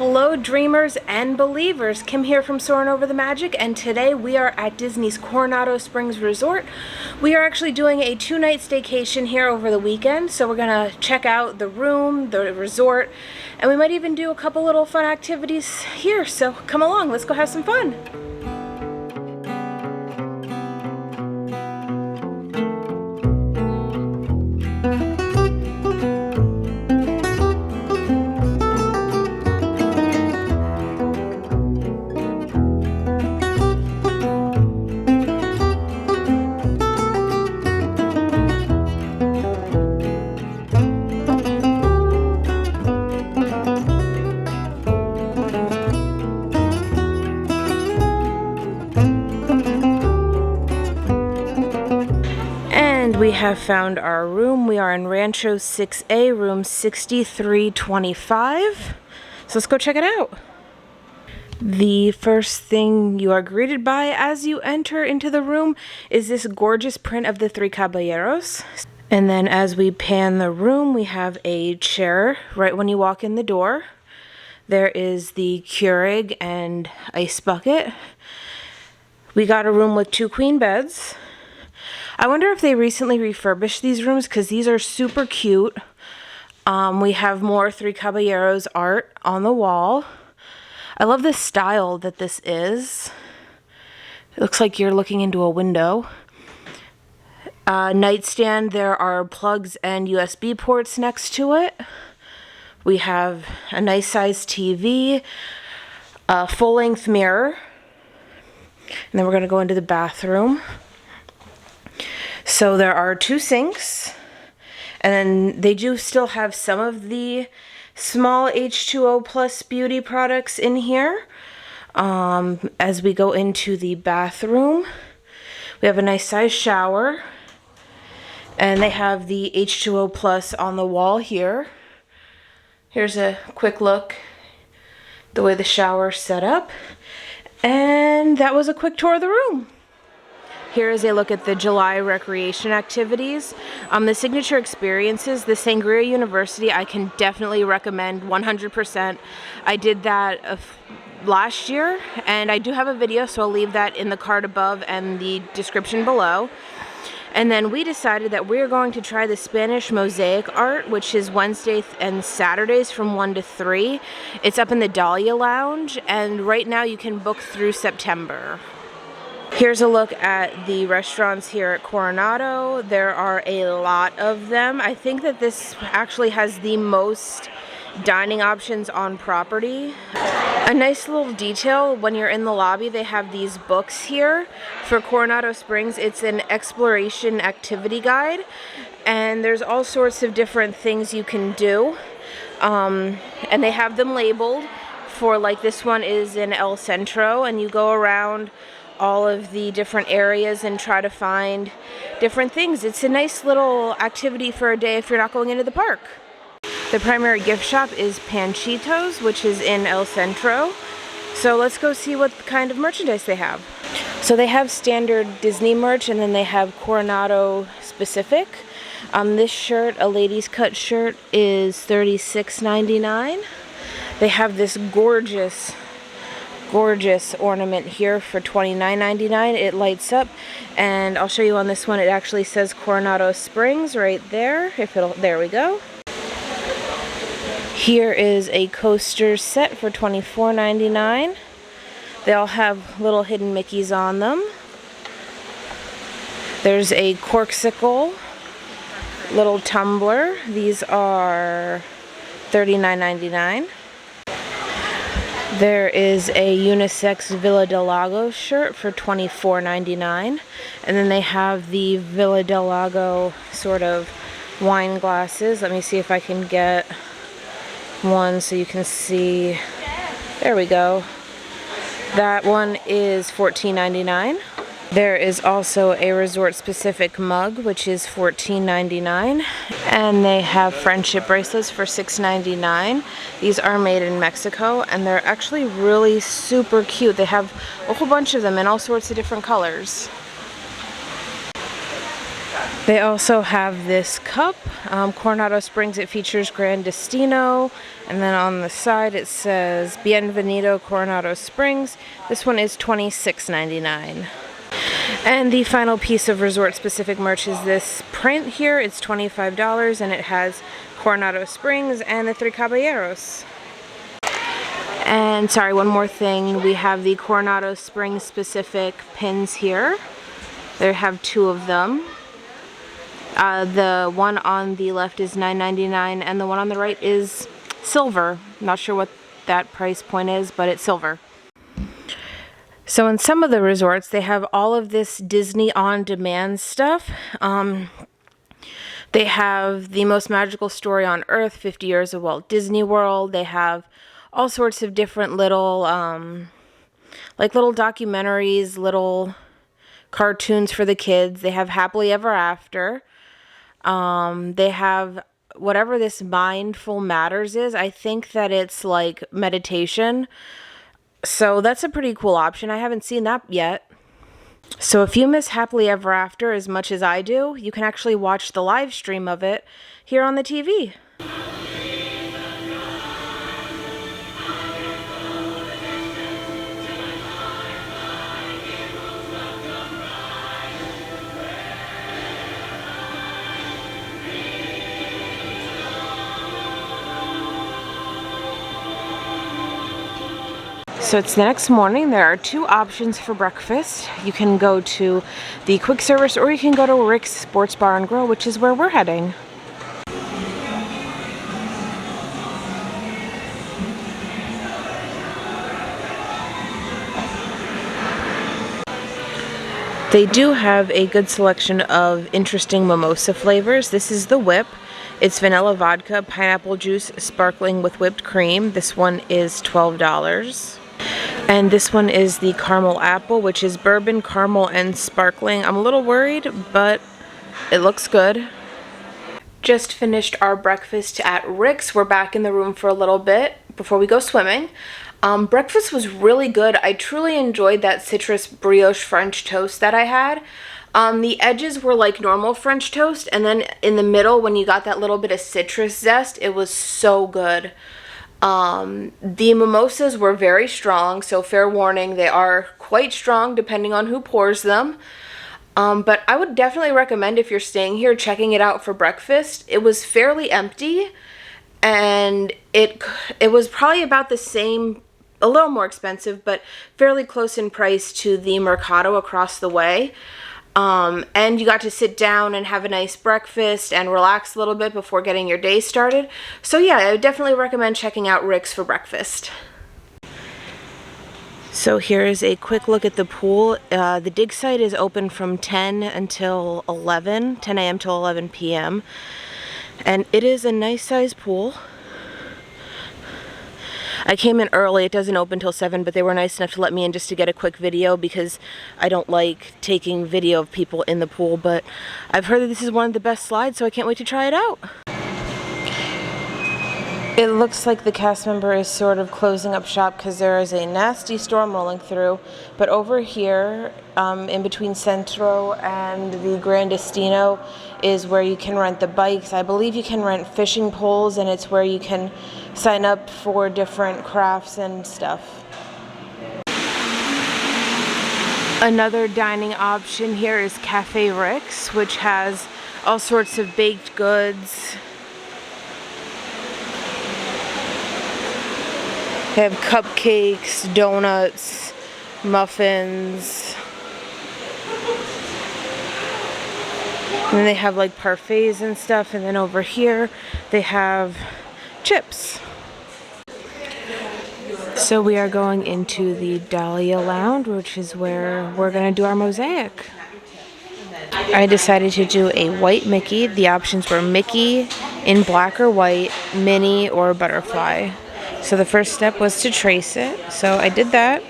Hello dreamers and believers, Kim here from Soaring Over the Magic, and today we are at Disney's Coronado Springs Resort. We are actually doing a 2-night staycation here over the weekend, so we're gonna check out the room, the resort, and we might even do a couple little fun activities here, so come along, let's go have some fun. We have found our room. We are in Ranchos 6A, room 6325. So let's go check it out. The first thing you are greeted by as you enter into the room is this gorgeous print of the Three Caballeros. And then as we pan the room, we have a chair right when you walk in the door. There is the Keurig and ice bucket. We got a room with 2 queen beds. I wonder if they recently refurbished these rooms because these are super cute. We have more Three Caballeros art on the wall. I love the style that this is. It looks like you're looking into a window. Nightstand, there are plugs and USB ports next to it. We have a nice sized TV, a full-length mirror, and then we're going to go into the bathroom. So there are 2 sinks, and then they do still have some of the small H2O Plus beauty products in here. As we go into the bathroom, we have a nice size shower, and they have the H2O Plus on the wall here. Here's a quick look the way the shower's set up, and that was a quick tour of the room. Here is a look at the July recreation activities. The signature experiences, the Sangria University, I can definitely recommend 100%. I did that last year, and I do have a video, so I'll leave that in the card above and the description below. And then we decided that we're going to try the Spanish Mosaic Art, which is Wednesdays and Saturdays from 1 to 3. It's up in the Dahlia Lounge, and right now you can book through September. Here's a look at the restaurants here at Coronado. There are a lot of them. I think that this actually has the most dining options on property. A nice little detail, when you're in the lobby, they have these books here. For Coronado Springs, it's an exploration activity guide, and there's all sorts of different things you can do. And they have them labeled for, like, this one is in El Centro, and you go around all of the different areas and try to find different things. It's a nice little activity for a day if you're not going into the park. The primary gift shop is Panchitos, which is in El Centro. So let's go see what kind of merchandise they have. So they have standard Disney merch, and then they have Coronado specific. This shirt, a ladies cut shirt, is $36.99. They have this gorgeous ornament here for $29.99. It lights up, and I'll show you on this one. It actually says Coronado Springs right there. There we go. Here is a coaster set for $24.99. They all have little hidden Mickeys on them. There's a corksicle little tumbler. These are $39.99. There is a unisex Villa del Lago shirt for $24.99. And then they have the Villa del Lago sort of wine glasses. Let me see if I can get one so you can see. There we go. That one is $14.99. There is also a resort-specific mug, which is $14.99. And they have friendship bracelets for $6.99. These are made in Mexico, and they're actually really super cute. They have a whole bunch of them in all sorts of different colors. They also have this cup, Coronado Springs. It features Gran Destino And then on the side it says Bienvenido Coronado Springs. This one is $26.99. And the final piece of resort-specific merch is this print here. It's $25, and it has Coronado Springs and the Three Caballeros. And sorry, one more thing. We have the Coronado Springs specific pins here. They have 2 of them. The one on the left is $9.99, and the one on the right is silver. Not sure what that price point is, but it's silver. So in some of the resorts, they have all of this Disney on-demand stuff. They have The Most Magical Story on Earth, 50 Years of Walt Disney World. They have all sorts of different little, like little documentaries, little cartoons for the kids. They have Happily Ever After. They have whatever this Mindful Matters is. I think that it's like meditation. So that's a pretty cool option. I haven't seen that yet. So if you miss Happily Ever After as much as I do, you can actually watch the live stream of it here on the TV. So it's the next morning. There are 2 options for breakfast. You can go to the quick service, or you can go to Rick's Sports Bar and Grill, which is where we're heading. They do have a good selection of interesting mimosa flavors. This is the Whip. It's vanilla vodka, pineapple juice, sparkling with whipped cream. This one is $12. And this one is the caramel apple, which is bourbon, caramel, and sparkling. I'm a little worried, but it looks good. Just finished our breakfast at Rick's. We're back in the room for a little bit before we go swimming. Breakfast was really good. I truly enjoyed that citrus brioche French toast that I had. The edges were like normal French toast, and then in the middle, when you got that little bit of citrus zest, it was so good. The mimosas were very strong, so fair warning, they are quite strong depending on who pours them. But I would definitely recommend, if you're staying here, checking it out for breakfast. It was fairly empty, and it was probably about the same, a little more expensive, but fairly close in price to the Mercado across the way. And you got to sit down and have a nice breakfast and relax a little bit before getting your day started. So yeah, I would definitely recommend checking out Rick's for breakfast. So here is a quick look at the pool. The dig site is open from 10 until 11, 10 a.m. till 11 p.m. And it is a nice size pool. I came in early. It doesn't open till 7, but they were nice enough to let me in just to get a quick video, because I don't like taking video of people in the pool. But I've heard that this is one of the best slides, so I can't wait to try it out. It looks like the cast member is sort of closing up shop because there is a nasty storm rolling through. But over here, in between Centro and the Grand Destino, is where you can rent the bikes. I believe you can rent fishing poles, and it's where you can sign up for different crafts and stuff. Another dining option here is Cafe Rick's, which has all sorts of baked goods. They have cupcakes, donuts, muffins. And then they have like parfaits and stuff. And then over here they have chips. So we are going into the Dahlia Lounge, which is where we're going to do our mosaic. I decided to do a white Mickey. The options were Mickey in black or white, Minnie, or butterfly. So the first step was to trace it. So I did that,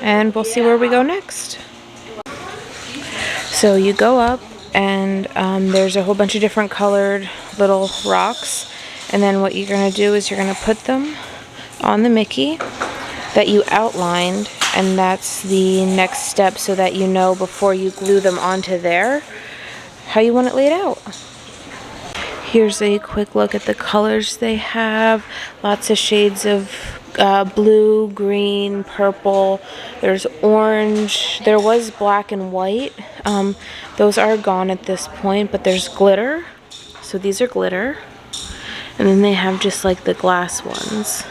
and we'll see where we go next. So you go up, and there's a whole bunch of different colored little rocks. And then what you're going to do is you're going to put them on the Mickey that you outlined, and that's the next step, so that you know before you glue them onto there how you want it laid out. Here's a quick look at the colors they have. Lots of shades of blue, green, purple. There's orange. There was black and white. Those are gone at this point, but there's glitter. So these are glitter. And then they have just like the glass ones.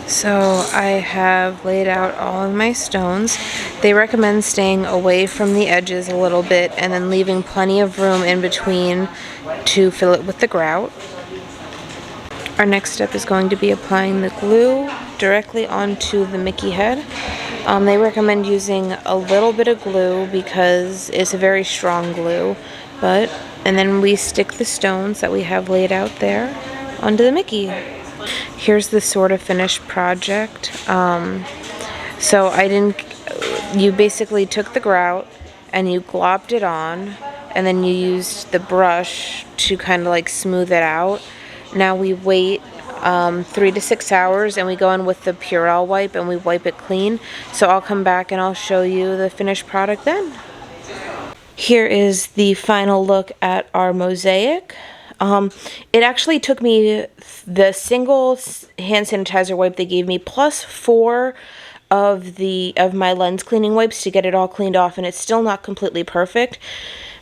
So I have laid out all of my stones. They recommend staying away from the edges a little bit and then leaving plenty of room in between to fill it with the grout. Our next step is going to be applying the glue directly onto the Mickey head. They recommend using a little bit of glue because it's a very strong glue, and then we stick the stones that we have laid out there onto the Mickey. Here's the sort of finished project. You basically took the grout and you glopped it on, and then you used the brush to kind of like smooth it out. Now we wait 3 to 6 hours and we go in with the Purell wipe and we wipe it clean. So I'll come back and I'll show you the finished product then. Here is the final look at our mosaic. It actually took me the single hand sanitizer wipe they gave me plus 4 of my lens cleaning wipes to get it all cleaned off, and it's still not completely perfect,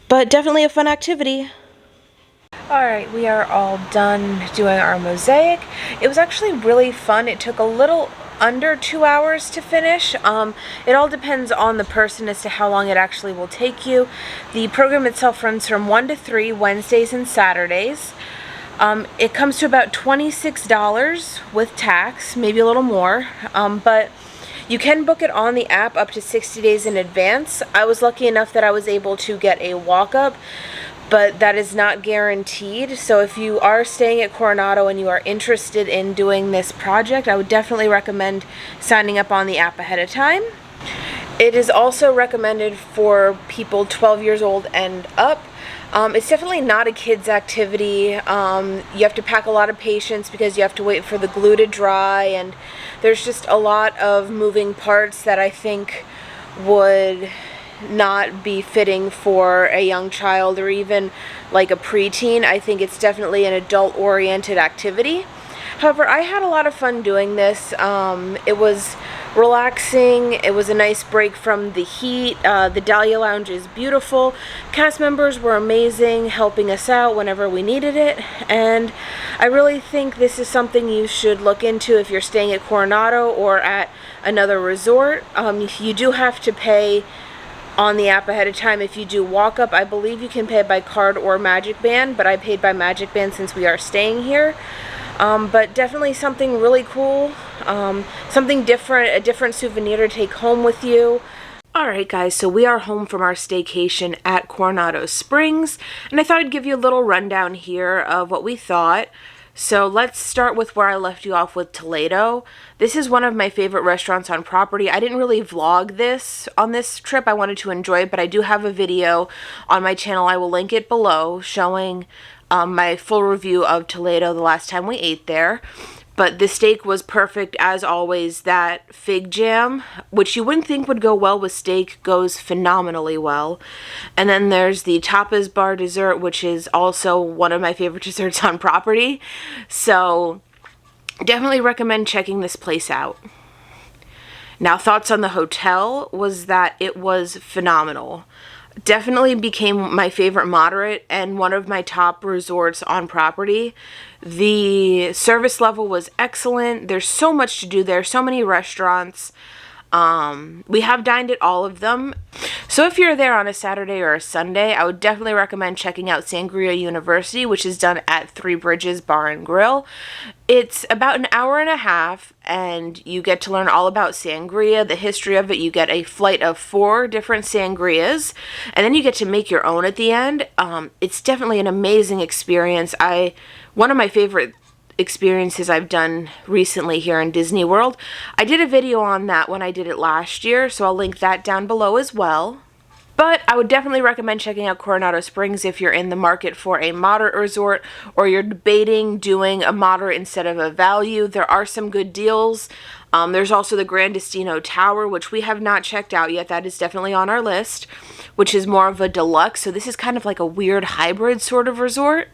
but definitely a fun activity. Alright, we are all done doing our mosaic. It was actually really fun. It took a little under 2 hours to finish. It all depends on the person as to how long it actually will take you. The program itself runs from 1 to 3 Wednesdays and Saturdays. It comes to about $26 with tax, maybe a little more, but you can book it on the app up to 60 days in advance. I was lucky enough that I was able to get a walk-up, but that is not guaranteed. So if you are staying at Coronado and you are interested in doing this project, I would definitely recommend signing up on the app ahead of time. It is also recommended for people 12 years old and up. It's definitely not a kid's activity. You have to pack a lot of patience because you have to wait for the glue to dry, and there's just a lot of moving parts that I think would not be fitting for a young child or even like a preteen. I think it's definitely an adult-oriented activity. However, I had a lot of fun doing this. It was relaxing. It was a nice break from the heat. The Dahlia Lounge is beautiful. Cast members were amazing, helping us out whenever we needed it. And I really think this is something you should look into if you're staying at Coronado or at another resort. You do have to pay on the app ahead of time. If you do walk up, I believe you can pay by card or Magic Band, but I paid by Magic Band since we are staying here. But definitely something really cool, something different, a different souvenir to take home with you. Alright guys, so we are home from our staycation at Coronado Springs, and I thought I'd give you a little rundown here of what we thought. So let's start with where I left you off with Toledo. This is one of my favorite restaurants on property. I didn't really vlog this on this trip. I wanted to enjoy it, but I do have a video on my channel. I will link it below showing my full review of Toledo the last time we ate there. But the steak was perfect as always. That fig jam, which you wouldn't think would go well with steak, goes phenomenally well. And then there's the tapas bar dessert, which is also one of my favorite desserts on property. So definitely recommend checking this place out. Now, thoughts on the hotel was that it was phenomenal. Definitely became my favorite moderate and one of my top resorts on property. The service level was excellent. There's so much to do there, so many restaurants. We have dined at all of them. So if you're there on a Saturday or a Sunday, I would definitely recommend checking out Sangria University, which is done at Three Bridges Bar and Grill. It's about an hour and a half, and you get to learn all about sangria, the history of it. You get a flight of 4 different sangrias, and then you get to make your own at the end. It's definitely an amazing experience. One of my favorite experiences I've done recently here in Disney World. I did a video on that when I did it last year, so I'll link that down below as well. But I would definitely recommend checking out Coronado Springs if you're in the market for a moderate resort or you're debating doing a moderate instead of a value. There are some good deals. There's also the Grand Destino Tower, which we have not checked out yet. That is definitely on our list, which is more of a deluxe. So this is kind of like a weird hybrid sort of resort.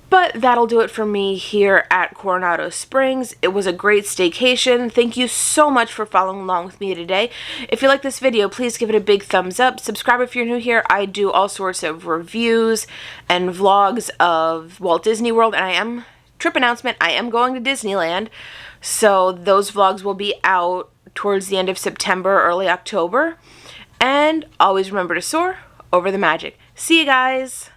But that'll do it for me here at Coronado Springs. It was a great staycation. Thank you so much for following along with me today. If you like this video, please give it a big thumbs up. Subscribe if you're new here. I do all sorts of reviews and vlogs of Walt Disney World, and trip announcement, I am going to Disneyland. So those vlogs will be out towards the end of September, early October. And always remember to soar over the magic. See you guys!